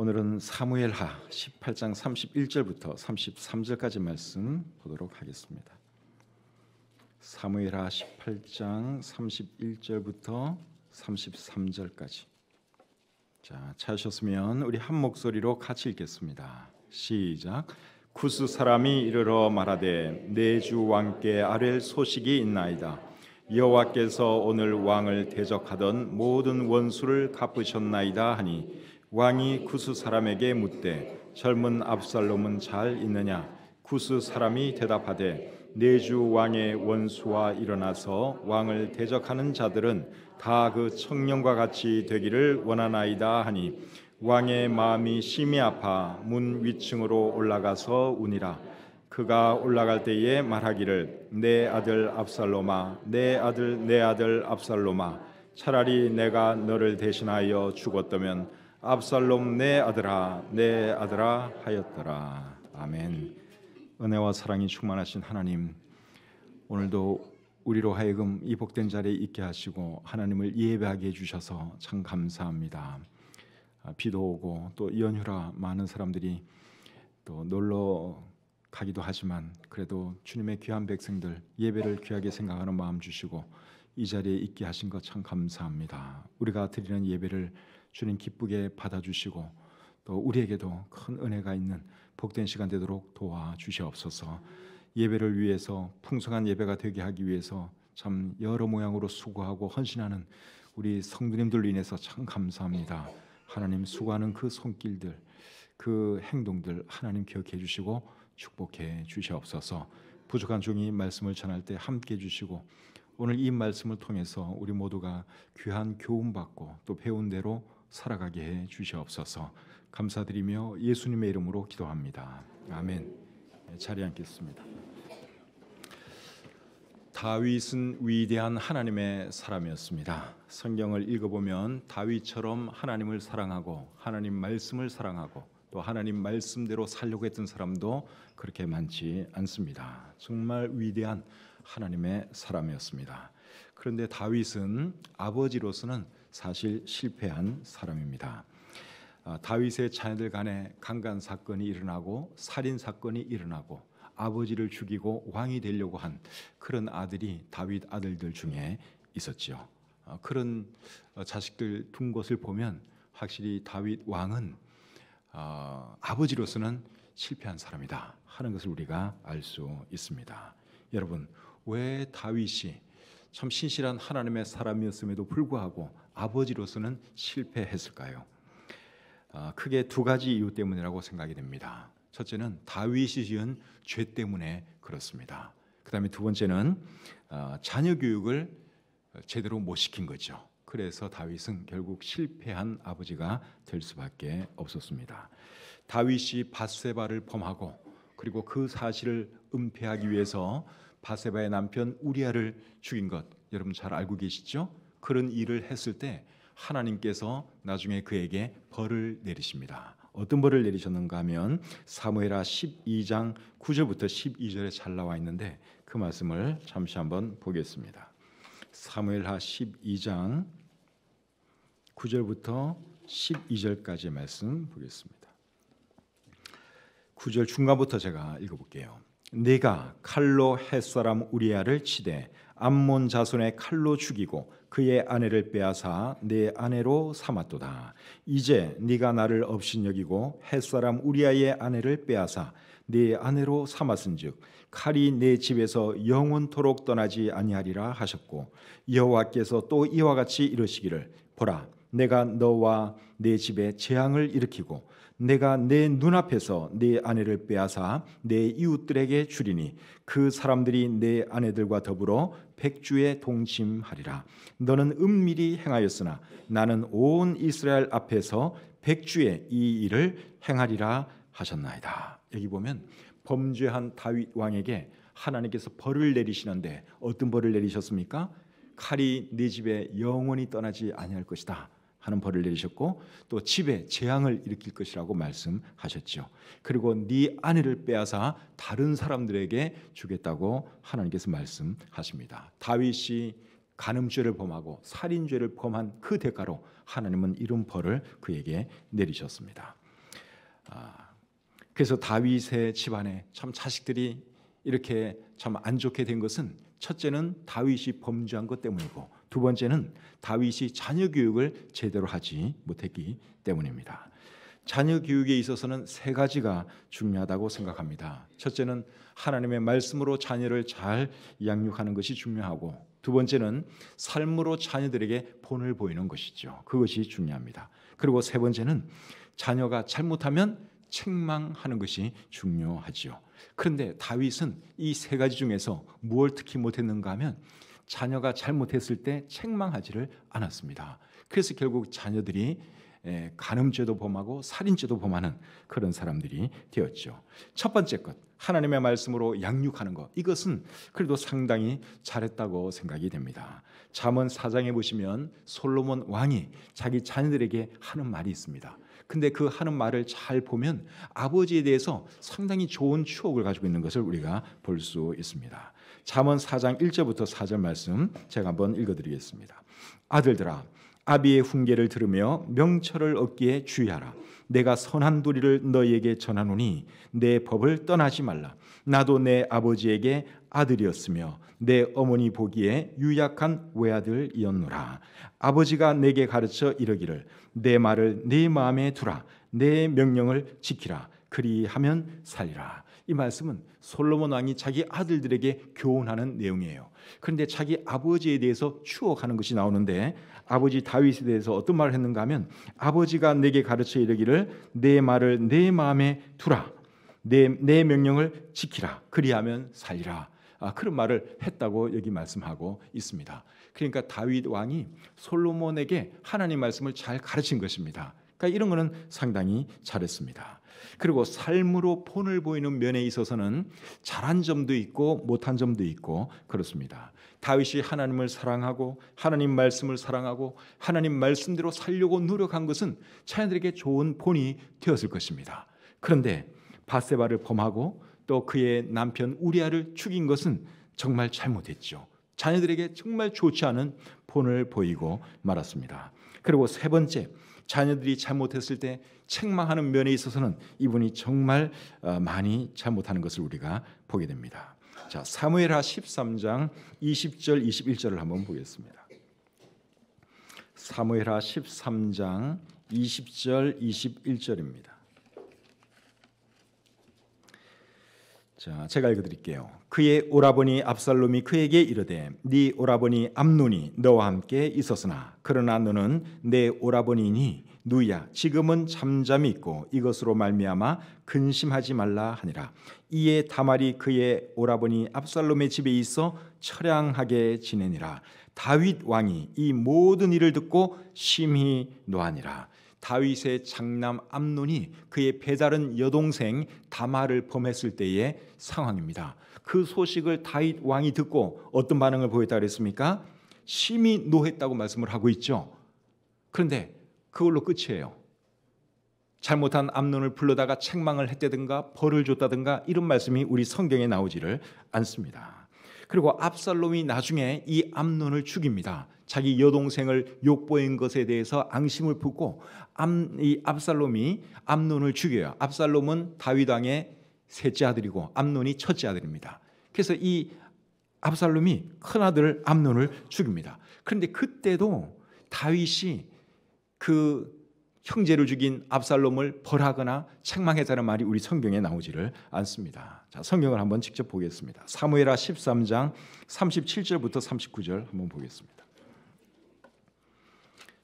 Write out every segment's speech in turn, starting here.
오늘은 사무엘하 18장 31절부터 33절까지 말씀 보도록 하겠습니다. 사무엘하 18장 31절부터 33절까지. 자, 찾으셨으면 우리 한 목소리로 같이 읽겠습니다. 시작. 구스 사람이 이르러 말하되 내 주 왕께 아랠 소식이 있나이다. 여호와께서 오늘 왕을 대적하던 모든 원수를 갚으셨나이다 하니 왕이 구스 사람에게 묻되 젊은 압살롬은 잘 있느냐? 구스 사람이 대답하되 내 주 왕의 원수와 일어나서 왕을 대적하는 자들은 다 그 청년과 같이 되기를 원하나이다 하니 왕의 마음이 심히 아파 문 위층으로 올라가서 우니라. 그가 올라갈 때에 말하기를 내 아들 압살롬아, 내 아들 압살롬아, 차라리 내가 너를 대신하여 죽었다면 압살롬 내 아들아 하였더라. 아멘. 은혜와 사랑이 충만하신 하나님, 오늘도 우리로 하여금 이 복된 자리에 있게 하시고 하나님을 예배하게 해주셔서 참 감사합니다. 비도 오고 또 연휴라 많은 사람들이 또 놀러 가기도 하지만 그래도 주님의 귀한 백성들 예배를 귀하게 생각하는 마음 주시고 이 자리에 있게 하신 것 참 감사합니다. 우리가 드리는 예배를 주님 기쁘게 받아주시고 또 우리에게도 큰 은혜가 있는 복된 시간 되도록 도와주시옵소서. 예배를 위해서 풍성한 예배가 되게 하기 위해서 참 여러 모양으로 수고하고 헌신하는 우리 성도님들로 인해서 참 감사합니다. 하나님 수고하는 그 손길들, 그 행동들 하나님 기억해 주시고 축복해 주시옵소서. 부족한 종이 말씀을 전할 때 함께 해 주시고 오늘 이 말씀을 통해서 우리 모두가 귀한 교훈받고 또 배운 대로 살아가게 해 주시옵소서. 감사드리며 예수님의 이름으로 기도합니다. 아멘. 자리에 앉겠습니다. 다윗은 위대한 하나님의 사람이었습니다. 성경을 읽어보면 다윗처럼 하나님을 사랑하고 하나님 말씀을 사랑하고 또 하나님 말씀대로 살려고 했던 사람도 그렇게 많지 않습니다. 정말 위대한 하나님의 사람이었습니다. 그런데 다윗은 아버지로서는 사실 실패한 사람입니다. 다윗의 자녀들 간에 강간 사건이 일어나고 살인 사건이 일어나고 아버지를 죽이고 왕이 되려고 한 그런 아들이 다윗 아들들 중에 있었죠. 그런 자식들 둔 것을 보면 확실히 다윗 왕은 아버지로서는 실패한 사람이다 하는 것을 우리가 알 수 있습니다. 여러분, 왜 다윗이 참 신실한 하나님의 사람이었음에도 불구하고 아버지로서는 실패했을까요? 크게 두 가지 이유 때문이라고 생각이 됩니다. 첫째는 다윗이 지은 죄 때문에 그렇습니다. 그 다음에 두 번째는 자녀 교육을 제대로 못 시킨 거죠. 그래서 다윗은 결국 실패한 아버지가 될 수밖에 없었습니다. 다윗이 밧세바를 범하고 그리고 그 사실을 은폐하기 위해서 밧세바의 남편 우리아를 죽인 것 여러분 잘 알고 계시죠? 그런 일을 했을 때 하나님께서 나중에 그에게 벌을 내리십니다. 어떤 벌을 내리셨는가 하면 사무엘하 12장 9절부터 12절에 잘 나와 있는데 그 말씀을 잠시 한번 보겠습니다. 사무엘하 12장 9절부터 12절까지의 말씀 보겠습니다. 9절 중간부터 제가 읽어볼게요. 네가 칼로 햇사람 우리아를 치되 암몬 자손의 칼로 죽이고 그의 아내를 빼앗아 내 아내로 삼았도다. 이제 네가 나를 업신여기고 햇사람 우리아의 아내를 빼앗아 내 아내로 삼았은즉 칼이 내 집에서 영원토록 떠나지 아니하리라 하셨고 여호와께서 또 이와 같이 이르시기를 보라 내가 너와 내 집에 재앙을 일으키고 내가 내 눈앞에서 내 아내를 빼앗아 내 이웃들에게 주리니 그 사람들이 내 아내들과 더불어 백주에 동침하리라. 너는 은밀히 행하였으나 나는 온 이스라엘 앞에서 백주에 이 일을 행하리라 하셨나이다. 여기 보면 범죄한 다윗 왕에게 하나님께서 벌을 내리시는데 어떤 벌을 내리셨습니까? 칼이 네 집에 영원히 떠나지 아니할 것이다 하는 벌을 내리셨고 또 집에 재앙을 일으킬 것이라고 말씀하셨죠. 그리고 네 아내를 빼앗아 다른 사람들에게 주겠다고 하나님께서 말씀하십니다. 다윗이 간음죄를 범하고 살인죄를 범한 그 대가로 하나님은 이런 벌을 그에게 내리셨습니다. 그래서 다윗의 집안에 참 자식들이 이렇게 참 안 좋게 된 것은 첫째는 다윗이 범죄한 것 때문이고 두 번째는 다윗이 자녀 교육을 제대로 하지 못했기 때문입니다. 자녀 교육에 있어서는 세 가지가 중요하다고 생각합니다. 첫째는 하나님의 말씀으로 자녀를 잘 양육하는 것이 중요하고 두 번째는 삶으로 자녀들에게 본을 보이는 것이죠. 그것이 중요합니다. 그리고 세 번째는 자녀가 잘못하면 책망하는 것이 중요하죠. 그런데 다윗은 이 세 가지 중에서 무엇을 특히 못했는가 하면 자녀가 잘못했을 때 책망하지를 않았습니다. 그래서 결국 자녀들이 간음죄도 범하고 살인죄도 범하는 그런 사람들이 되었죠. 첫 번째 것, 하나님의 말씀으로 양육하는 것, 이것은 그래도 상당히 잘했다고 생각이 됩니다. 잠언 4장에 보시면 솔로몬 왕이 자기 자녀들에게 하는 말이 있습니다. 근데 그 하는 말을 잘 보면 아버지에 대해서 상당히 좋은 추억을 가지고 있는 것을 우리가 볼 수 있습니다. 잠언 4장 1절부터 4절 말씀 제가 한번 읽어드리겠습니다. 아들들아, 아비의 훈계를 들으며 명철을 얻기에 주의하라. 내가 선한 도리를 너희에게 전하노니 내 법을 떠나지 말라. 나도 내 아버지에게 아들이었으며 내 어머니 보기에 유약한 외아들이었노라. 아버지가 내게 가르쳐 이르기를 내 말을 네 마음에 두라. 내 명령을 지키라. 그리하면 살리라. 이 말씀은 솔로몬 왕이 자기 아들들에게 교훈하는 내용이에요. 그런데 자기 아버지에 대해서 추억하는 것이 나오는데 아버지 다윗에 대해서 어떤 말을 했는가 하면 아버지가 내게 가르쳐 이르기를 내 말을 내 마음에 두라. 내 명령을 지키라. 그리하면 살리라. 그런 말을 했다고 여기 말씀하고 있습니다. 그러니까 다윗 왕이 솔로몬에게 하나님 말씀을 잘 가르친 것입니다. 그러니까 이런 거는 상당히 잘했습니다. 그리고 삶으로 본을 보이는 면에 있어서는 잘한 점도 있고 못한 점도 있고 그렇습니다. 다윗이 하나님을 사랑하고 하나님 말씀을 사랑하고 하나님 말씀대로 살려고 노력한 것은 자녀들에게 좋은 본이 되었을 것입니다. 그런데 밧세바를 범하고 또 그의 남편 우리아를 죽인 것은 정말 잘못했죠. 자녀들에게 정말 좋지 않은 본을 보이고 말았습니다. 그리고 세 번째, 자녀들이 잘못했을 때 책망하는 면에 있어서는 이분이 정말 많이 잘못하는 것을 우리가 보게 됩니다. 자, 사무엘하 13장 20절 21절을 한번 보겠습니다. 사무엘하 13장 20절 21절입니다. 자, 제가 읽어드릴게요. 그의 오라버니 압살롬이 그에게 이르되 네 오라버니 암논이 너와 함께 있었으나 그러나 너는 내 오라버니니 누이야 지금은 잠잠히 있고 이것으로 말미암아 근심하지 말라 하니라. 이에 다말이 그의 오라버니 압살롬의 집에 있어 처량하게 지내니라. 다윗 왕이 이 모든 일을 듣고 심히 노하니라. 다윗의 장남 암논이 그의 배다른 여동생 다말을 범했을 때의 상황입니다. 그 소식을 다윗 왕이 듣고 어떤 반응을 보였다 그랬습니까? 심히 노했다고 말씀을 하고 있죠. 그런데 그걸로 끝이에요. 잘못한 암논을 불러다가 책망을 했다든가 벌을 줬다든가 이런 말씀이 우리 성경에 나오지를 않습니다. 그리고 압살롬이 나중에 이 암논을 죽입니다. 자기 여동생을 욕보인 것에 대해서 앙심을 품고 이 압살롬이 암논을 죽여요. 압살롬은 다윗 왕의 셋째 아들이고 암논이 첫째 아들입니다. 그래서 이 압살롬이 큰아들 암논을 죽입니다. 그런데 그때도 다윗이 그 형제를 죽인 압살롬을 벌하거나 책망했다는 말이 우리 성경에 나오지를 않습니다. 자, 성경을 한번 직접 보겠습니다. 사무엘하 13장 37절부터 39절 한번 보겠습니다.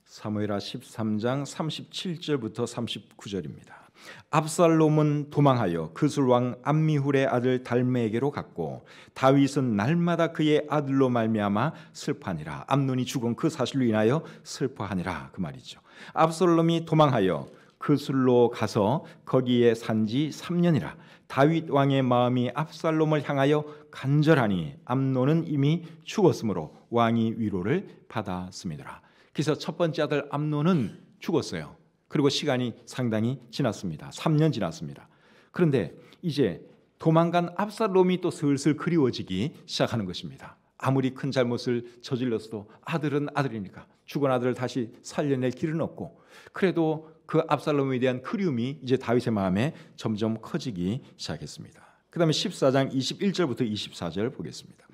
사무엘하 13장 37절부터 39절입니다. 압살롬은 도망하여 그술 왕 암미훌의 아들 달메에게로 갔고 다윗은 날마다 그의 아들로 말미암아 슬퍼하니라. 암논이 죽은 그 사실로 인하여 슬퍼하니라 그 말이죠. 압살롬이 도망하여 그술로 가서 거기에 산지 3년이라. 다윗 왕의 마음이 압살롬을 향하여 간절하니 암논은 이미 죽었으므로 왕이 위로를 받았음이더라. 그래서 첫 번째 아들 암논은 죽었어요. 그리고 시간이 상당히 지났습니다. 3년 지났습니다. 그런데 이제 도망간 압살롬이 또 슬슬 그리워지기 시작하는 것입니다. 아무리 큰 잘못을 저질렀어도 아들은 아들이니까 죽은 아들을 다시 살려낼 길은 없고, 그래도 그 압살롬에 대한 그리움이 이제 다윗의 마음에 점점 커지기 시작했습니다. 그 다음에 14장 21절부터 24절 보겠습니다.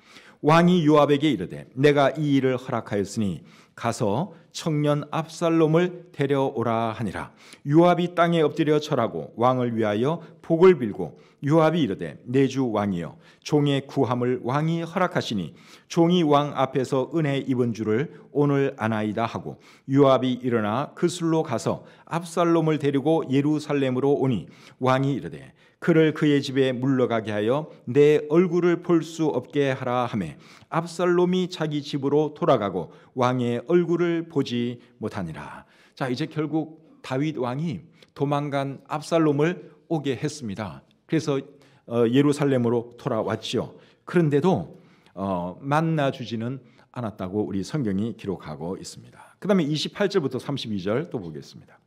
왕이 요압에게 이르되 내가 이 일을 허락하였으니 가서 청년 압살롬을 데려오라 하니라. 요압이 땅에 엎드려 절하고 왕을 위하여 복을 빌고 요압이 이르되 내 주 왕이여 종의 구함을 왕이 허락하시니 종이 왕 앞에서 은혜 입은 줄을 오늘 아나이다 하고 요압이 일어나 그술로 가서 압살롬을 데리고 예루살렘으로 오니 왕이 이르되 그를 그의 집에 물러가게 하여 내 얼굴을 볼 수 없게 하라 하매 압살롬이 자기 집으로 돌아가고 왕의 얼굴을 보지 못하니라. 자, 이제 결국 다윗 왕이 도망간 압살롬을 오게 했습니다. 그래서 예루살렘으로 돌아왔지요. 그런데도 만나주지는 않았다고 우리 성경이 기록하고 있습니다. 그 다음에 28절부터 32절 또 보겠습니다.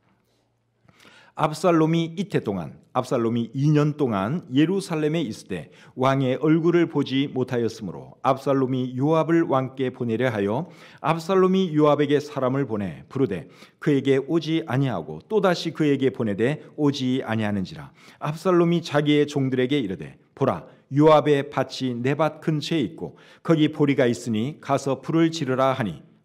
압살롬이 이태 동안, 압살롬이 2년 동안 예루살렘에 있을 때 왕의 얼굴을 보지 못하였으므로 압살롬이 요압을 왕께 보내려 하여 압살롬이 요압에게 사람을 보내 부르되 그에게 오지 아니하고 또다시 그에게 보내되 오지 아니하는지라. 압살롬이 자기의 종들에게 이르되 보라 요압의 밭이 내 밭 근처에 있고 거기 보리가 있으니 가서 불을 지르라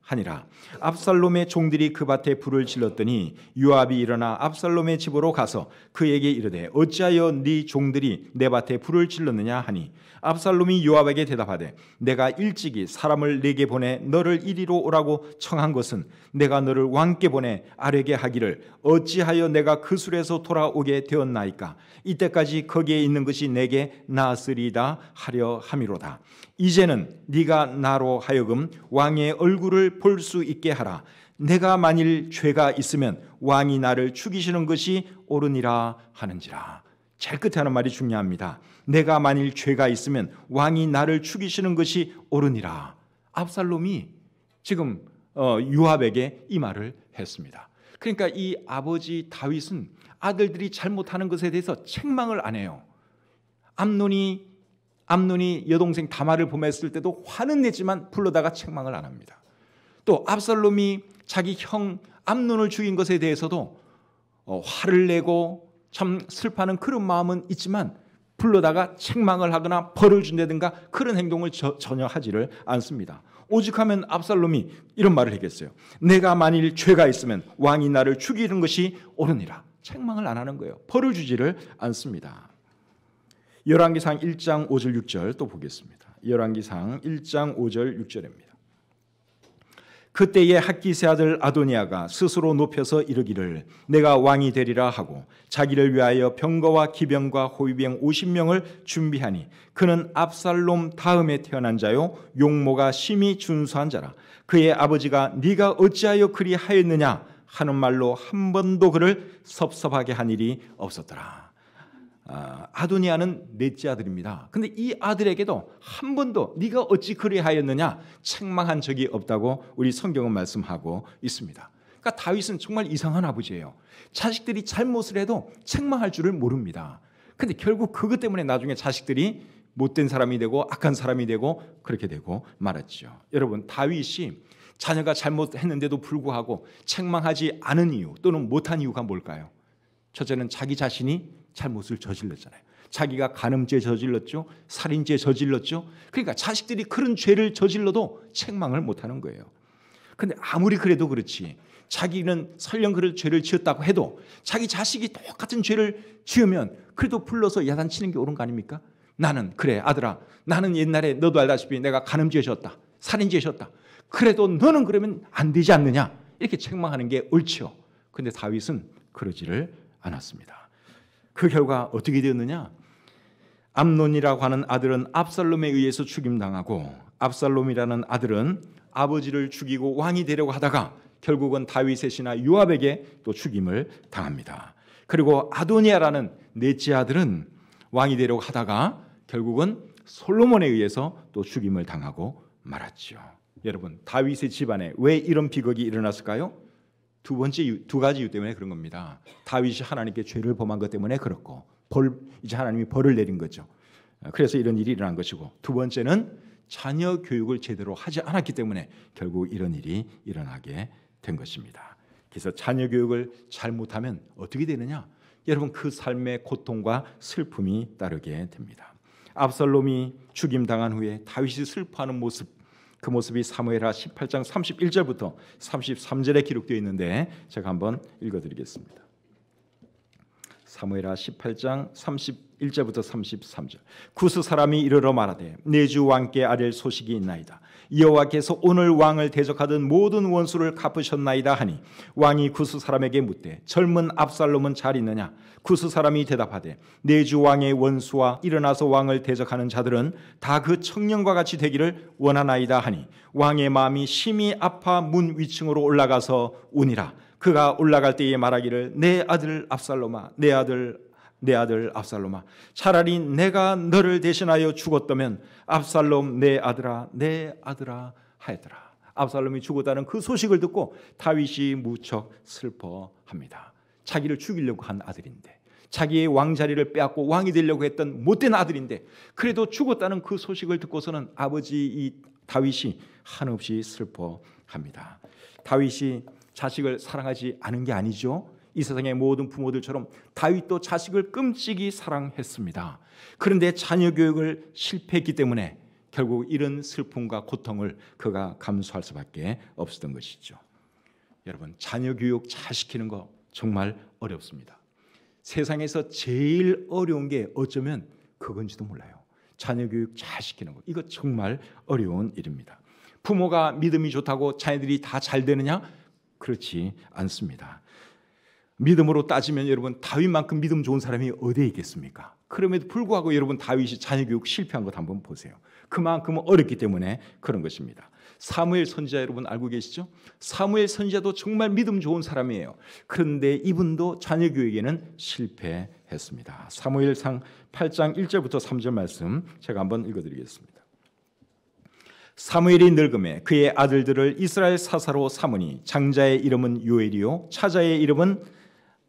하니라. 압살롬의 종들이 그 밭에 불을 질렀더니 요압이 일어나 압살롬의 집으로 가서 그에게 이르되 어찌하여 네 종들이 내 밭에 불을 질렀느냐 하니 압살롬이 요압에게 대답하되 내가 일찍이 사람을 내게 보내 너를 이리로 오라고 청한 것은 내가 너를 왕께 보내 아뢰게 하기를 어찌하여 내가 그술에서 돌아오게 되었나이까. 이때까지 거기에 있는 것이 내게 나으리이다 하려 함이로다. 이제는 네가 나로 하여금 왕의 얼굴을 볼 수 있게 하라. 내가 만일 죄가 있으면 왕이 나를 죽이시는 것이 옳으니라 하는지라. 제일 끝에 하는 말이 중요합니다. 내가 만일 죄가 있으면 왕이 나를 죽이시는 것이 옳으니라. 압살롬이 지금 요압에게 이 말을 했습니다. 그러니까 이 아버지 다윗은 아들들이 잘못하는 것에 대해서 책망을 안 해요. 암논이 여동생 다말을 범했을 때도 화는 내지만 불러다가 책망을 안 합니다. 또 압살롬이 자기 형 암논을 죽인 것에 대해서도 화를 내고 참 슬퍼하는 그런 마음은 있지만 불러다가 책망을 하거나 벌을 준다든가 그런 행동을 전혀 하지를 않습니다. 오직하면 압살롬이 이런 말을 했겠어요. 내가 만일 죄가 있으면 왕이 나를 죽이는 것이 옳으니라. 책망을 안 하는 거예요. 벌을 주지를 않습니다. 열왕기상 1장 5절 6절 또 보겠습니다. 열왕기상 1장 5절 6절입니다. 그때에 학기세 아들 아도니아가 스스로 높여서 이르기를 내가 왕이 되리라 하고 자기를 위하여 병거와 기병과 호위병 50명을 준비하니 그는 압살롬 다음에 태어난 자요 용모가 심히 준수한 자라. 그의 아버지가 네가 어찌하여 그리 하였느냐 하는 말로 한 번도 그를 섭섭하게 한 일이 없었더라. 아도니아는 넷째 아들입니다. 근데 이 아들에게도 한 번도 네가 어찌 그리하였느냐 책망한 적이 없다고 우리 성경은 말씀하고 있습니다. 그러니까 다윗은 정말 이상한 아버지예요. 자식들이 잘못을 해도 책망할 줄을 모릅니다. 근데 결국 그것 때문에 나중에 자식들이 못된 사람이 되고 악한 사람이 되고 그렇게 되고 말았죠. 여러분, 다윗이 자녀가 잘못했는데도 불구하고 책망하지 않은 이유 또는 못한 이유가 뭘까요? 첫째는 자기 자신이 잘못을 저질렀잖아요. 자기가 간음죄 저질렀죠. 살인죄 저질렀죠. 그러니까 자식들이 그런 죄를 저질러도 책망을 못하는 거예요. 그런데 아무리 그래도 그렇지 자기는 설령 그런 죄를 지었다고 해도 자기 자식이 똑같은 죄를 지으면 그래도 불러서 야단치는 게 옳은 거 아닙니까? 나는 그래 아들아 나는 옛날에 너도 알다시피 내가 간음죄 졌다. 살인죄 졌다. 그래도 너는 그러면 안 되지 않느냐 이렇게 책망하는 게 옳죠. 그런데 다윗은 그러지를 않았습니다. 그 결과 어떻게 되었느냐? 암논이라고 하는 아들은 압살롬에 의해서 죽임당하고 압살롬이라는 아들은 아버지를 죽이고 왕이 되려고 하다가 결국은 다윗의 신하 요압에게 또 죽임을 당합니다. 그리고 아도니아라는 넷째 아들은 왕이 되려고 하다가 결국은 솔로몬에 의해서 또 죽임을 당하고 말았죠. 여러분, 다윗의 집안에 왜 이런 비극이 일어났을까요? 두 가지 이유 때문에 그런 겁니다. 다윗이 하나님께 죄를 범한 것 때문에 그렇고 이제 하나님이 벌을 내린 거죠. 그래서 이런 일이 일어난 것이고 두 번째는 자녀 교육을 제대로 하지 않았기 때문에 결국 이런 일이 일어나게 된 것입니다. 그래서 자녀 교육을 잘못하면 어떻게 되느냐? 여러분, 그 삶의 고통과 슬픔이 따르게 됩니다. 압살롬이 죽임당한 후에 다윗이 슬퍼하는 모습, 그 모습이 사무엘하 18장 31절부터 33절에 기록되어 있는데 제가 한번 읽어드리겠습니다. 사무엘하 18장 31절부터 33절. 구스 사람이 이르러 말하되 내 주 왕께 아랠 소식이 있나이다. 여호와께서 오늘 왕을 대적하던 모든 원수를 갚으셨나이다 하니 왕이 구스 사람에게 묻되 젊은 압살롬은 잘 있느냐? 구스 사람이 대답하되 내 주 왕의 원수와 일어나서 왕을 대적하는 자들은 다 그 청년과 같이 되기를 원하나이다 하니 왕의 마음이 심히 아파 문 위층으로 올라가서 우니라. 그가 올라갈 때에 말하기를 내 아들 압살롬아, 내 아들 압살롬아, 차라리 내가 너를 대신하여 죽었다면 압살롬 내 아들아 하였더라. 압살롬이 죽었다는 그 소식을 듣고 다윗이 무척 슬퍼합니다. 자기를 죽이려고 한 아들인데, 자기의 왕자리를 빼앗고 왕이 되려고 했던 못된 아들인데, 그래도 죽었다는 그 소식을 듣고서는 아버지 이 다윗이 한없이 슬퍼합니다. 다윗이 자식을 사랑하지 않은 게 아니죠. 이 세상의 모든 부모들처럼 다윗도 자식을 끔찍이 사랑했습니다. 그런데 자녀 교육을 실패했기 때문에 결국 이런 슬픔과 고통을 그가 감수할 수밖에 없었던 것이죠. 여러분, 자녀 교육 잘 시키는 거 정말 어렵습니다. 세상에서 제일 어려운 게 어쩌면 그건지도 몰라요. 자녀 교육 잘 시키는 거, 이거 정말 어려운 일입니다. 부모가 믿음이 좋다고 자녀들이 다 잘 되느냐? 그렇지 않습니다. 믿음으로 따지면 여러분, 다윗만큼 믿음 좋은 사람이 어디에 있겠습니까? 그럼에도 불구하고 여러분, 다윗이 자녀 교육 실패한 것 한번 보세요. 그만큼 어렵기 때문에 그런 것입니다. 사무엘 선지자 여러분 알고 계시죠? 사무엘 선지자도 정말 믿음 좋은 사람이에요. 그런데 이분도 자녀 교육에는 실패했습니다. 사무엘상 8장 1절부터 3절 말씀 제가 한번 읽어드리겠습니다. 사무엘이 늙음에 그의 아들들을 이스라엘 사사로 삼으니 장자의 이름은 요엘이요 차자의 이름은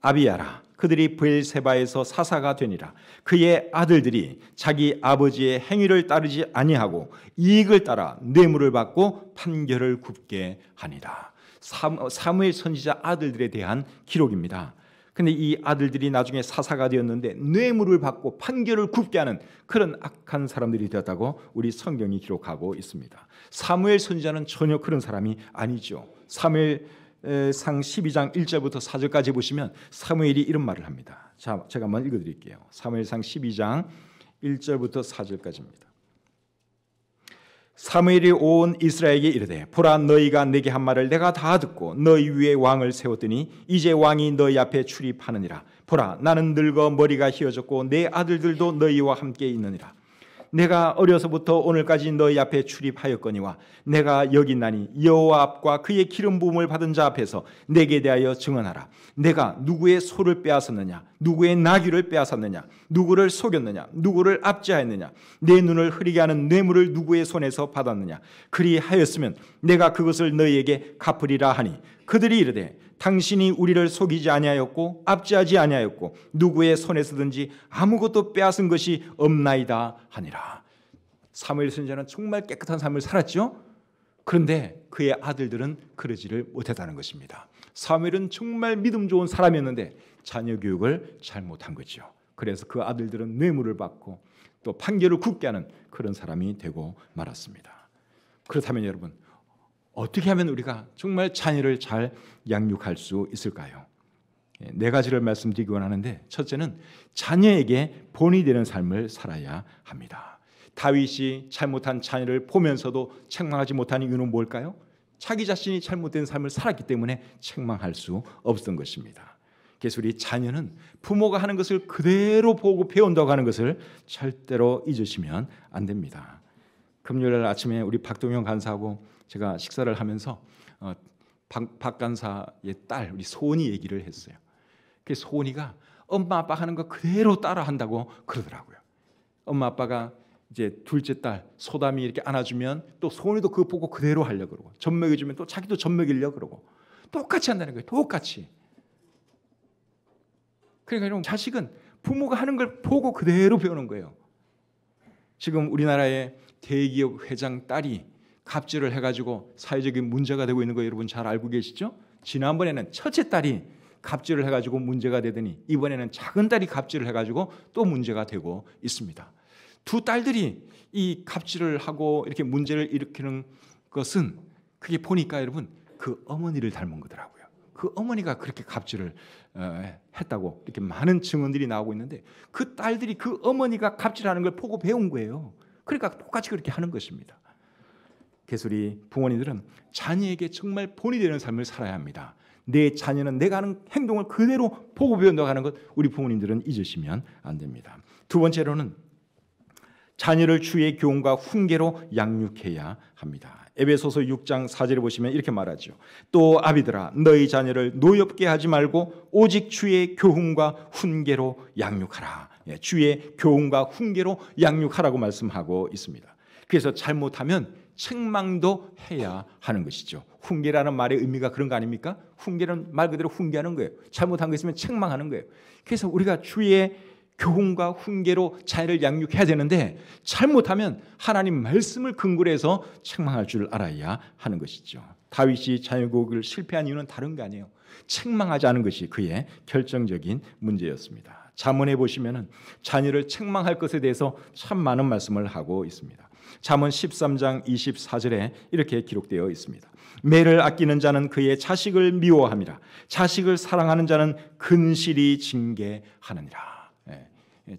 아비야라. 그들이 브엘세바에서 사사가 되니라. 그의 아들들이 자기 아버지의 행위를 따르지 아니하고 이익을 따라 뇌물을 받고 판결을 굽게 하니라. 사무엘 선지자 아들들에 대한 기록입니다. 근데 이 아들들이 나중에 사사가 되었는데 뇌물을 받고 판결을 굽게 하는 그런 악한 사람들이 되었다고 우리 성경이 기록하고 있습니다. 사무엘 선지자는 전혀 그런 사람이 아니죠. 사무엘상 12장 1절부터 4절까지 보시면 사무엘이 이런 말을 합니다. 자, 제가 한번 읽어드릴게요. 사무엘상 12장 1절부터 4절까지입니다. 사무엘이 온 이스라엘에게 이르되 보라, 너희가 내게 한 말을 내가 다 듣고 너희 위에 왕을 세웠더니 이제 왕이 너희 앞에 출입하느니라. 보라, 나는 늙어 머리가 휘어졌고 내 아들들도 너희와 함께 있느니라. 내가 어려서부터 오늘까지 너희 앞에 출입하였거니와 내가 여기 있나니 여호와 앞과 그의 기름 부음을 받은 자 앞에서 내게 대하여 증언하라. 내가 누구의 소를 빼앗았느냐, 누구의 나귀를 빼앗았느냐, 누구를 속였느냐, 누구를 압제하였느냐, 내 눈을 흐리게 하는 뇌물을 누구의 손에서 받았느냐. 그리하였으면 내가 그것을 너희에게 갚으리라 하니 그들이 이르되 당신이 우리를 속이지 아니하였고 압제하지 아니하였고 누구의 손에서든지 아무것도 빼앗은 것이 없나이다 하니라. 사무엘 선지자는 정말 깨끗한 삶을 살았죠. 그런데 그의 아들들은 그러지를 못했다는 것입니다. 사무엘은 정말 믿음 좋은 사람이었는데 자녀 교육을 잘못한 거죠. 그래서 그 아들들은 뇌물을 받고 또 판결을 굽게 하는 그런 사람이 되고 말았습니다. 그렇다면 여러분, 어떻게 하면 우리가 정말 자녀를 잘 양육할 수 있을까요? 네 가지를 말씀드리기 원하는데, 첫째는 자녀에게 본이 되는 삶을 살아야 합니다. 다윗이 잘못한 자녀를 보면서도 책망하지 못한 이유는 뭘까요? 자기 자신이 잘못된 삶을 살았기 때문에 책망할 수 없었던 것입니다. 그래서 우리 자녀는 부모가 하는 것을 그대로 보고 배운다고 하는 것을 절대로 잊으시면 안 됩니다. 금요일 아침에 우리 박동영 간사하고 제가 식사를 하면서 박 간사의 딸 우리 소은이 얘기를 했어요. 그 소은이가 엄마 아빠 하는 거 그대로 따라한다고 그러더라고요. 엄마 아빠가 이제 둘째 딸 소담이 이렇게 안아주면 또 소은이도 그거 보고 그대로 하려고 그러고, 젖 먹여주면 또 자기도 젖 먹이려고 그러고, 똑같이 한다는 거예요. 똑같이. 그러니까 여러분, 자식은 부모가 하는 걸 보고 그대로 배우는 거예요. 지금 우리나라의 대기업 회장 딸이 갑질을 해가지고 사회적인 문제가 되고 있는 거 여러분 잘 알고 계시죠? 지난번에는 첫째 딸이 갑질을 해가지고 문제가 되더니 이번에는 작은 딸이 갑질을 해가지고 또 문제가 되고 있습니다. 두 딸들이 이 갑질을 하고 이렇게 문제를 일으키는 것은 그게 보니까 여러분 그 어머니를 닮은 거더라고요. 그 어머니가 그렇게 갑질을 했다고 이렇게 많은 증언들이 나오고 있는데 그 딸들이 그 어머니가 갑질하는 걸 보고 배운 거예요. 그러니까 똑같이 그렇게 하는 것입니다. 그래서 우리 부모님들은 자녀에게 정말 본이 되는 삶을 살아야 합니다. 내 자녀는 내가 하는 행동을 그대로 보고 배운다고 하는 것 우리 부모님들은 잊으시면 안 됩니다. 두 번째로는 자녀를 주의 교훈과 훈계로 양육해야 합니다. 에베소서 6장 4절에 보시면 이렇게 말하죠. 또 아비들아 너희 자녀를 노엽게 하지 말고 오직 주의 교훈과 훈계로 양육하라. 주의 교훈과 훈계로 양육하라고 말씀하고 있습니다. 그래서 잘못하면 책망도 해야 하는 것이죠. 훈계라는 말의 의미가 그런 거 아닙니까? 훈계는 말 그대로 훈계하는 거예요. 잘못한 거 있으면 책망하는 거예요. 그래서 우리가 주의 교훈과 훈계로 자녀를 양육해야 되는데 잘못하면 하나님 말씀을 근거로 해서 책망할 줄 알아야 하는 것이죠. 다윗이 자녀 교육을 실패한 이유는 다른 게 아니에요. 책망하지 않은 것이 그의 결정적인 문제였습니다. 잠언에 보시면은 자녀를 책망할 것에 대해서 참 많은 말씀을 하고 있습니다. 잠언 13장 24절에 이렇게 기록되어 있습니다. 매를 아끼는 자는 그의 자식을 미워함이라. 자식을 사랑하는 자는 근실히 징계하느니라.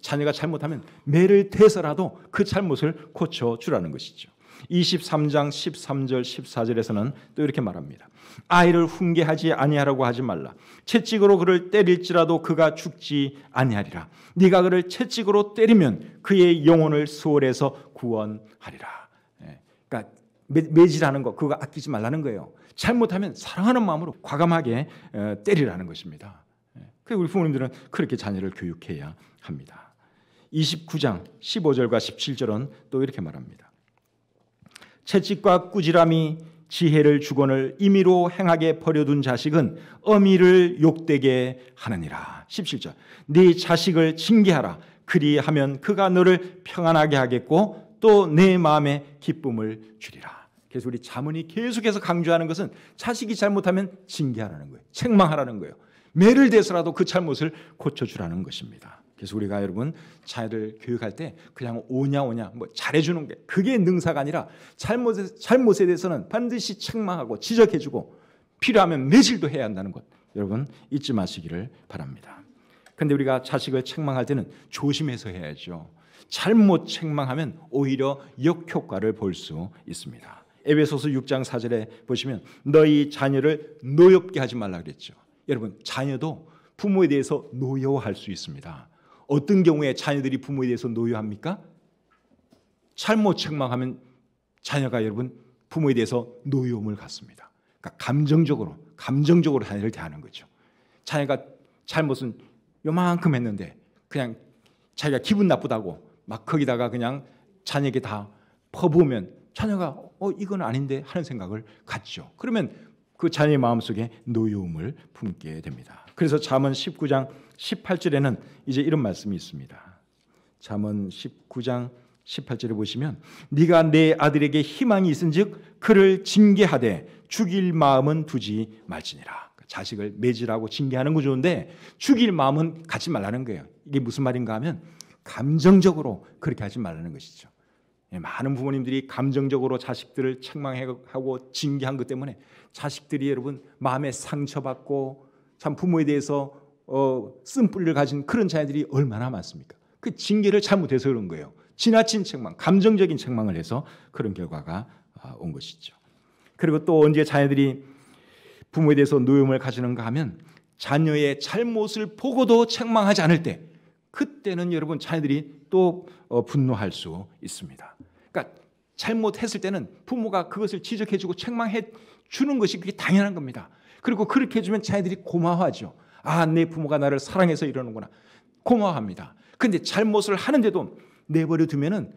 자녀가 잘못하면 매를 대서라도 그 잘못을 고쳐주라는 것이죠. 23장 13절 14절에서는 또 이렇게 말합니다. 아이를 훈계하지 아니하라고 하지 말라. 채찍으로 그를 때릴지라도 그가 죽지 아니하리라. 네가 그를 채찍으로 때리면 그의 영혼을 수월에서 구원하리라. 그러니까 매질하는 거 그거 아끼지 말라는 거예요. 잘못하면 사랑하는 마음으로 과감하게 때리라는 것입니다. 그래서 우리 부모님들은 그렇게 자녀를 교육해야 합니다. 29장 15절과 17절은 또 이렇게 말합니다. 채찍과 꾸지람이 지혜를 주거늘 임의로 행하게 버려둔 자식은 어미를 욕되게 하느니라. 17절 네 자식을 징계하라. 그리하면 그가 너를 평안하게 하겠고 또 내 마음에 기쁨을 주리라. 그래서 우리 자문이 계속해서 강조하는 것은 자식이 잘못하면 징계하라는 거예요. 책망하라는 거예요. 매를 대서라도 그 잘못을 고쳐주라는 것입니다. 그래서 우리가 여러분 자녀를 교육할 때 그냥 오냐 뭐 잘해주는 게 그게 능사가 아니라 잘못에 대해서는 반드시 책망하고 지적해주고 필요하면 매질도 해야 한다는 것 여러분 잊지 마시기를 바랍니다. 그런데 우리가 자식을 책망할 때는 조심해서 해야죠. 잘못 책망하면 오히려 역효과를 볼 수 있습니다. 에베소서 6장 4절에 보시면 너희 자녀를 노엽게 하지 말라 그랬죠. 여러분 자녀도 부모에 대해서 노여워할 수 있습니다. 어떤 경우에 자녀들이 부모에 대해서 노여합니까? 잘못 책망하면 자녀가 여러분 부모에 대해서 노여움을 갖습니다. 그러니까 감정적으로 자녀를 대하는 거죠. 자녀가 잘못은 요만큼 했는데 그냥 자기가 기분 나쁘다고 막 거기다가 그냥 자녀에게 다 퍼부으면 자녀가 이건 아닌데 하는 생각을 갖죠. 그러면 그 자녀의 마음속에 노여움을 품게 됩니다. 그래서 잠언 19장 18절에는 이제 이런 말씀이 있습니다. 잠언 19장 18절에 보시면 네가 내 아들에게 희망이 있은즉 그를 징계하되 죽일 마음은 두지 말지니라. 자식을 매질하고 징계하는 거 좋은데 죽일 마음은 갖지 말라는 거예요. 이게 무슨 말인가 하면 감정적으로 그렇게 하지 말라는 것이죠. 많은 부모님들이 감정적으로 자식들을 책망하고 징계한 것 때문에 자식들이 여러분 마음에 상처받고 참 부모에 대해서 쓴뿌리를 가진 그런 자녀들이 얼마나 많습니까? 그 징계를 잘못해서 그런 거예요. 지나친 책망, 감정적인 책망을 해서 그런 결과가 온 것이죠. 그리고 또 언제 자녀들이 부모에 대해서 노여움을 가지는가 하면 자녀의 잘못을 보고도 책망하지 않을 때 그때는 여러분 자녀들이 또 분노할 수 있습니다. 그러니까 잘못했을 때는 부모가 그것을 지적해주고 책망해 주는 것이 그게 당연한 겁니다. 그리고 그렇게 해주면 자녀들이 고마워하죠. 아, 내 부모가 나를 사랑해서 이러는구나. 고마워합니다. 그런데 잘못을 하는데도 내버려 두면은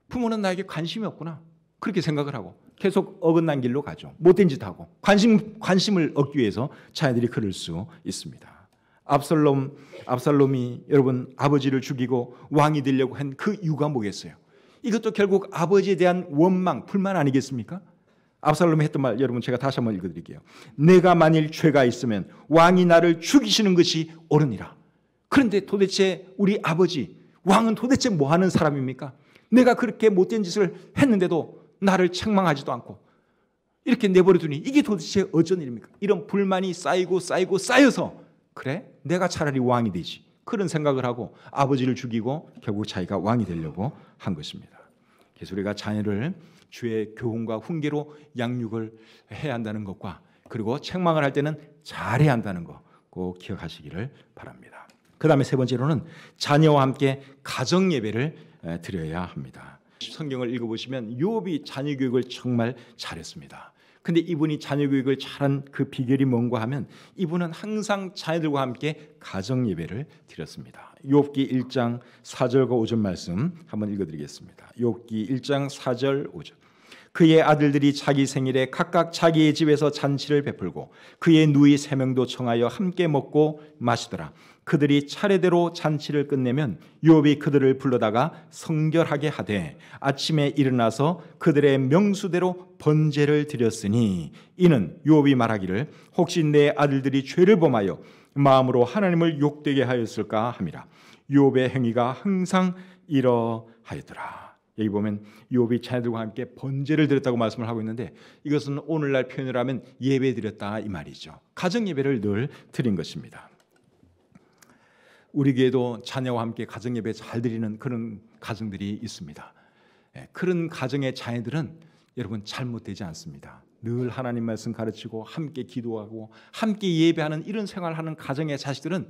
부모는 나에게 관심이 없구나. 그렇게 생각을 하고 계속 어긋난 길로 가죠. 못된 짓 하고 관심을 얻기 위해서 자녀들이 그럴 수 있습니다. 압살롬이 여러분 아버지를 죽이고 왕이 되려고 한 그 이유가 뭐겠어요? 이것도 결국 아버지에 대한 원망, 불만 아니겠습니까? 압살롬이 했던 말 여러분 제가 다시 한번 읽어드릴게요. 내가 만일 죄가 있으면 왕이 나를 죽이시는 것이 옳으니라. 그런데 도대체 우리 아버지 왕은 도대체 뭐 하는 사람입니까? 내가 그렇게 못된 짓을 했는데도 나를 책망하지도 않고 이렇게 내버려두니 이게 도대체 어쩐 일입니까? 이런 불만이 쌓이고 쌓여서 그래? 내가 차라리 왕이 되지. 그런 생각을 하고 아버지를 죽이고 결국 자기가 왕이 되려고 한 것입니다. 그래서 우리가 자녀를 주의 교훈과 훈계로 양육을 해야 한다는 것과 그리고 책망을 할 때는 잘해야 한다는 거 꼭 기억하시기를 바랍니다. 그 다음에 세 번째로는 자녀와 함께 가정 예배를 드려야 합니다. 성경을 읽어보시면 욥이 자녀 교육을 정말 잘했습니다. 근데 이분이 자녀 교육을 잘한 그 비결이 뭔가 하면 이분은 항상 자녀들과 함께 가정 예배를 드렸습니다. 욥기 1장 4절과 5절 말씀 한번 읽어드리겠습니다. 욥기 1장 4절 5절. 그의 아들들이 자기 생일에 각각 자기의 집에서 잔치를 베풀고 그의 누이 3명도 청하여 함께 먹고 마시더라. 그들이 차례대로 잔치를 끝내면 욥이 그들을 불러다가 성결하게 하되 아침에 일어나서 그들의 명수대로 번제를 드렸으니 이는 욥이 말하기를 혹시 내 아들들이 죄를 범하여 마음으로 하나님을 욕되게 하였을까 함이라. 욥의 행위가 항상 이러하였더라. 여기 보면 욥이 자녀들과 함께 번제를 드렸다고 말씀을 하고 있는데 이것은 오늘날 표현을 하면 예배 드렸다 이 말이죠. 가정 예배를 늘 드린 것입니다. 우리 교회도 자녀와 함께 가정 예배 잘 드리는 그런 가정들이 있습니다. 그런 가정의 자녀들은 여러분 잘못되지 않습니다. 늘 하나님 말씀 가르치고 함께 기도하고 함께 예배하는 이런 생활하는 가정의 자식들은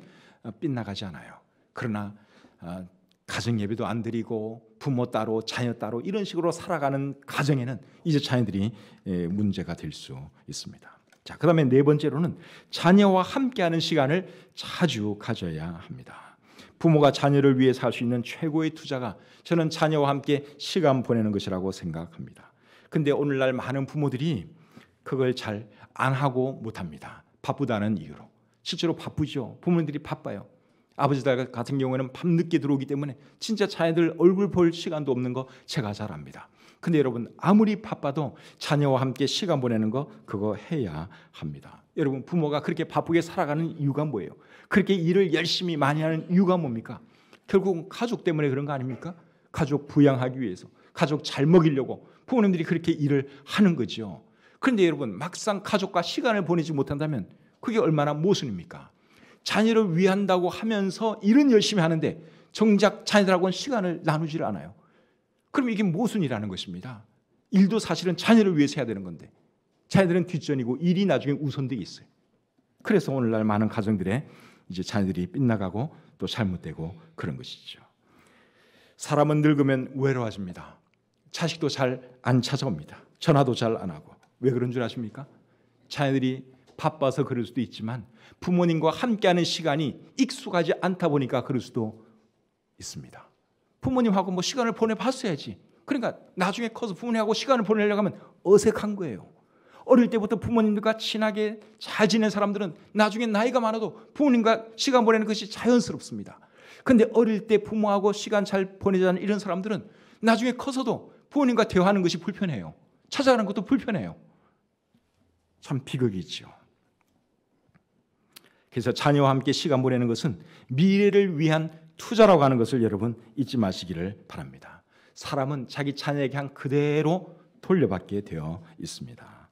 빗나가지 않아요. 그러나 가정 예배도 안 드리고 부모 따로 자녀 따로 이런 식으로 살아가는 가정에는 이제 자녀들이 문제가 될 수 있습니다. 자, 그다음에 네 번째로는 자녀와 함께하는 시간을 자주 가져야 합니다. 부모가 자녀를 위해서 할 수 있는 최고의 투자가 저는 자녀와 함께 시간 보내는 것이라고 생각합니다. 근데 오늘날 많은 부모들이 그걸 잘 안 하고 못합니다. 바쁘다는 이유로. 실제로 바쁘죠. 부모님들이 바빠요. 아버지들 같은 경우에는 밤늦게 들어오기 때문에 진짜 자녀들 얼굴 볼 시간도 없는 거 제가 잘 압니다. 근데 여러분 아무리 바빠도 자녀와 함께 시간 보내는 거 그거 해야 합니다. 여러분 부모가 그렇게 바쁘게 살아가는 이유가 뭐예요? 그렇게 일을 열심히 많이 하는 이유가 뭡니까? 결국은 가족 때문에 그런 거 아닙니까? 가족 부양하기 위해서 가족 잘 먹이려고 부모님들이 그렇게 일을 하는 거죠. 그런데 여러분 막상 가족과 시간을 보내지 못한다면 그게 얼마나 모순입니까? 자녀를 위한다고 하면서 일은 열심히 하는데 정작 자녀들하고는 시간을 나누질 않아요. 그럼 이게 모순이라는 것입니다. 일도 사실은 자녀를 위해서 해야 되는 건데 자녀들은 뒷전이고 일이 나중에 우선되어 있어요. 그래서 오늘날 많은 가정들의 이제 자녀들이 빗나가고 또 잘못되고 그런 것이죠. 사람은 늙으면 외로워집니다. 자식도 잘 안 찾아옵니다. 전화도 잘 안 하고. 왜 그런 줄 아십니까? 자녀들이 바빠서 그럴 수도 있지만 부모님과 함께하는 시간이 익숙하지 않다 보니까 그럴 수도 있습니다. 부모님하고 뭐 시간을 보내봤어야지. 그러니까 나중에 커서 부모님하고 시간을 보내려고 하면 어색한 거예요. 어릴 때부터 부모님들과 친하게 잘 지낸 사람들은 나중에 나이가 많아도 부모님과 시간 보내는 것이 자연스럽습니다. 그런데 어릴 때 부모하고 시간 잘 보내자는 이런 사람들은 나중에 커서도 부모님과 대화하는 것이 불편해요. 찾아가는 것도 불편해요. 참 비극이죠. 그래서 자녀와 함께 시간 보내는 것은 미래를 위한 투자라고 하는 것을 여러분 잊지 마시기를 바랍니다. 사람은 자기 자녀에게 한 그대로 돌려받게 되어 있습니다.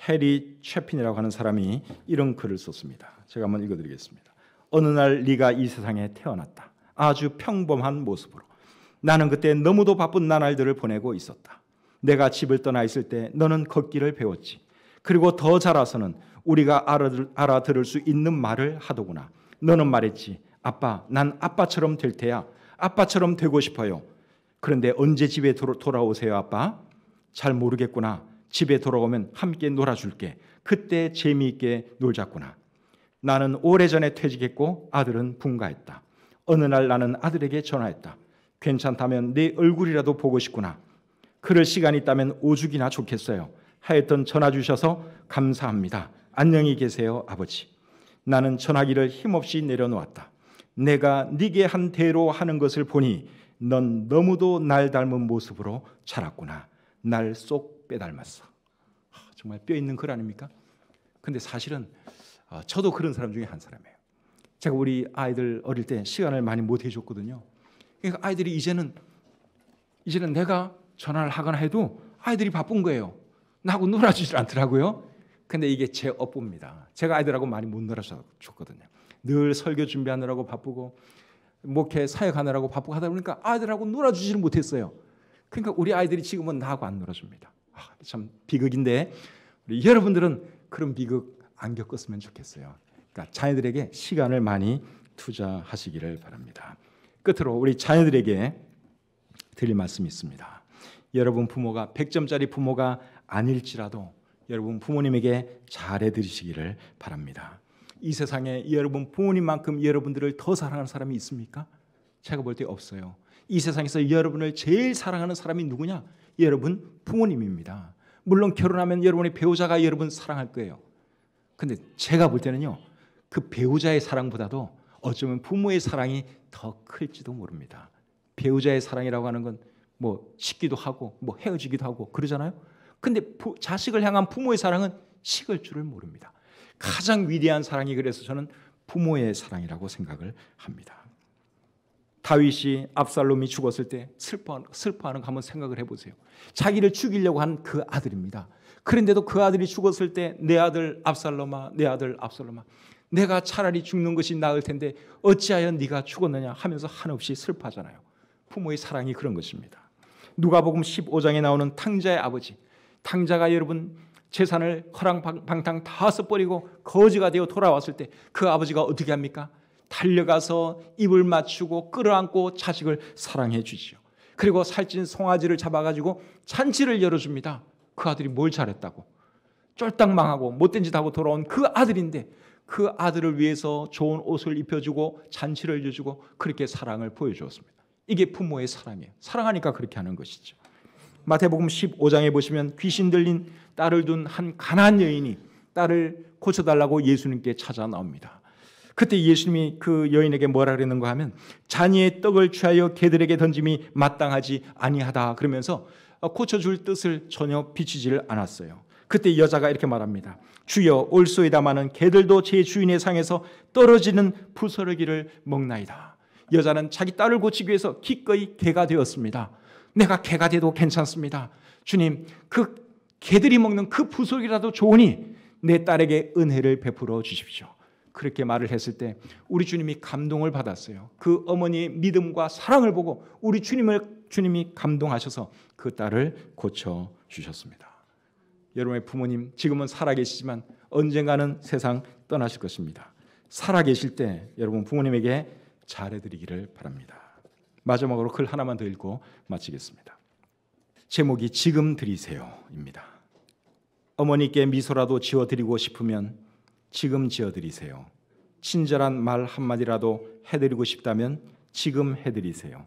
해리 채핀이라고 하는 사람이 이런 글을 썼습니다. 제가 한번 읽어드리겠습니다. 어느 날 네가 이 세상에 태어났다. 아주 평범한 모습으로. 나는 그때 너무도 바쁜 나날들을 보내고 있었다. 내가 집을 떠나 있을 때 너는 걷기를 배웠지. 그리고 더 자라서는 우리가 알아들을 수 있는 말을 하더구나. 너는 말했지. 아빠, 난 아빠처럼 될 테야. 아빠처럼 되고 싶어요. 그런데 언제 집에 돌아오세요, 아빠? 잘 모르겠구나. 집에 돌아오면 함께 놀아줄게. 그때 재미있게 놀자꾸나. 나는 오래전에 퇴직했고 아들은 분가했다. 어느 날 나는 아들에게 전화했다. 괜찮다면 내 얼굴이라도 보고 싶구나. 그럴 시간이 있다면 오죽이나 좋겠어요. 하여튼 전화 주셔서 감사합니다. 안녕히 계세요, 아버지. 나는 전화기를 힘없이 내려놓았다. 내가 네게 한 대로 하는 것을 보니 넌 너무도 날 닮은 모습으로 자랐구나. 날 쏙 빼닮았어. 정말 뼈 있는 글 아닙니까? 근데 사실은 저도 그런 사람 중에 한 사람이에요. 제가 우리 아이들 어릴 때 시간을 많이 못 해줬거든요. 그러니까 아이들이 이제는 내가 전화를 하거나 해도 아이들이 바쁜 거예요. 나하고 놀아주질 않더라고요. 근데 이게 제 업보입니다. 제가 아이들하고 많이 못 놀아줬거든요. 늘 설교 준비하느라고 바쁘고 목회 사역하느라고 바쁘고 하다 보니까 아이들하고 놀아주지를 못했어요. 그러니까 우리 아이들이 지금은 나하고 안 놀아줍니다. 참 비극인데 우리 여러분들은 그런 비극 안 겪었으면 좋겠어요. 그러니까 자녀들에게 시간을 많이 투자하시기를 바랍니다. 끝으로 우리 자녀들에게 드릴 말씀이 있습니다. 여러분 부모가 100점짜리 부모가 아닐지라도 여러분 부모님에게 잘해드리시기를 바랍니다. 이 세상에 여러분 부모님만큼 여러분들을 더 사랑하는 사람이 있습니까? 제가 볼 때 없어요. 이 세상에서 여러분을 제일 사랑하는 사람이 누구냐? 여러분 부모님입니다. 물론 결혼하면 여러분의 배우자가 여러분 사랑할 거예요. 근데 제가 볼 때는요, 그 배우자의 사랑보다도 어쩌면 부모의 사랑이 더 클지도 모릅니다. 배우자의 사랑이라고 하는 건 뭐 식기도 하고 뭐 헤어지기도 하고 그러잖아요. 근데 자식을 향한 부모의 사랑은 식을 줄을 모릅니다. 가장 위대한 사랑이 그래서 저는 부모의 사랑이라고 생각을 합니다. 다윗이 압살롬이 죽었을 때 슬퍼하는 거 한번 생각을 해보세요. 자기를 죽이려고 한 그 아들입니다. 그런데도 그 아들이 죽었을 때 내 아들 압살롬아, 내 아들 압살롬아, 내가 차라리 죽는 것이 나을 텐데 어찌하여 네가 죽었느냐 하면서 한없이 슬퍼하잖아요. 부모의 사랑이 그런 것입니다. 누가복음 15장에 나오는 탕자의 아버지, 탕자가 여러분 재산을 허랑방탕 다 써버리고 거지가 되어 돌아왔을 때 그 아버지가 어떻게 합니까? 달려가서 입을 맞추고 끌어안고 자식을 사랑해 주지요. 그리고 살찐 송아지를 잡아가지고 잔치를 열어줍니다. 그 아들이 뭘 잘했다고? 쫄딱 망하고 못된 짓 하고 돌아온 그 아들인데 그 아들을 위해서 좋은 옷을 입혀주고 잔치를 해주고 그렇게 사랑을 보여주었습니다. 이게 부모의 사랑이에요. 사랑하니까 그렇게 하는 것이죠. 마태복음 15장에 보시면 귀신 들린 딸을 둔 한 가난한 여인이 딸을 고쳐달라고 예수님께 찾아 나옵니다. 그때 예수님이 그 여인에게 뭐라 그랬는가 하면 자녀의 떡을 취하여 개들에게 던짐이 마땅하지 아니하다 그러면서 고쳐줄 뜻을 전혀 비치지를 않았어요. 그때 여자가 이렇게 말합니다. 주여 올소이다마는 개들도 제 주인의 상에서 떨어지는 부스러기를 먹나이다. 여자는 자기 딸을 고치기 위해서 기꺼이 개가 되었습니다. 내가 개가 돼도 괜찮습니다. 주님, 그 개들이 먹는 그 부스러기라도 좋으니 내 딸에게 은혜를 베풀어 주십시오. 그렇게 말을 했을 때 우리 주님이 감동을 받았어요. 그 어머니의 믿음과 사랑을 보고 우리 주님이 감동하셔서 그 딸을 고쳐 주셨습니다. 여러분의 부모님 지금은 살아계시지만 언젠가는 세상 떠나실 것입니다. 살아계실 때 여러분 부모님에게 잘해드리기를 바랍니다. 마지막으로 글 하나만 더 읽고 마치겠습니다. 제목이 지금 드리세요입니다. 어머니께 미소라도 지어드리고 싶으면 지금 지어드리세요. 친절한 말 한마디라도 해드리고 싶다면 지금 해드리세요.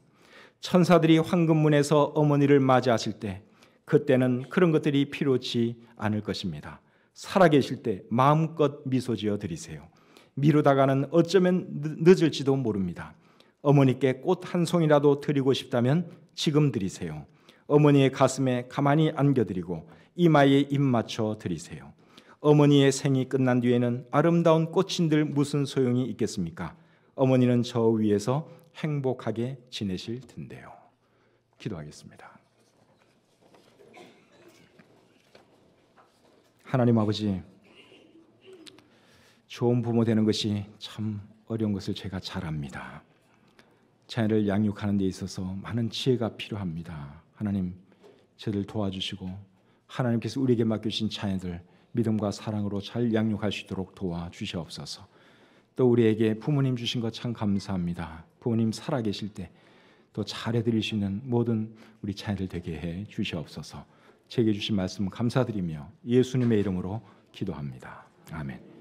천사들이 황금문에서 어머니를 맞이하실 때 그때는 그런 것들이 필요치 않을 것입니다. 살아계실 때 마음껏 미소 지어드리세요. 미루다가는 어쩌면 늦을지도 모릅니다. 어머니께 꽃 한 송이라도 드리고 싶다면 지금 드리세요. 어머니의 가슴에 가만히 안겨드리고 이마에 입 맞춰 드리세요. 어머니의 생이 끝난 뒤에는 아름다운 꽃인들 무슨 소용이 있겠습니까? 어머니는 저 위에서 행복하게 지내실 텐데요. 기도하겠습니다. 하나님 아버지, 좋은 부모 되는 것이 참 어려운 것을 제가 잘 압니다. 자녀를 양육하는 데 있어서 많은 지혜가 필요합니다. 하나님, 저를 도와주시고 하나님께서 우리에게 맡겨주신 자녀들 믿음과 사랑으로 잘 양육할 수 있도록 도와주시옵소서. 또 우리에게 부모님 주신 것 참 감사합니다. 부모님 살아계실 때 또 잘해드릴 수 있는 모든 우리 자녀들 되게 해 주시옵소서. 제게 주신 말씀 감사드리며 예수님의 이름으로 기도합니다. 아멘.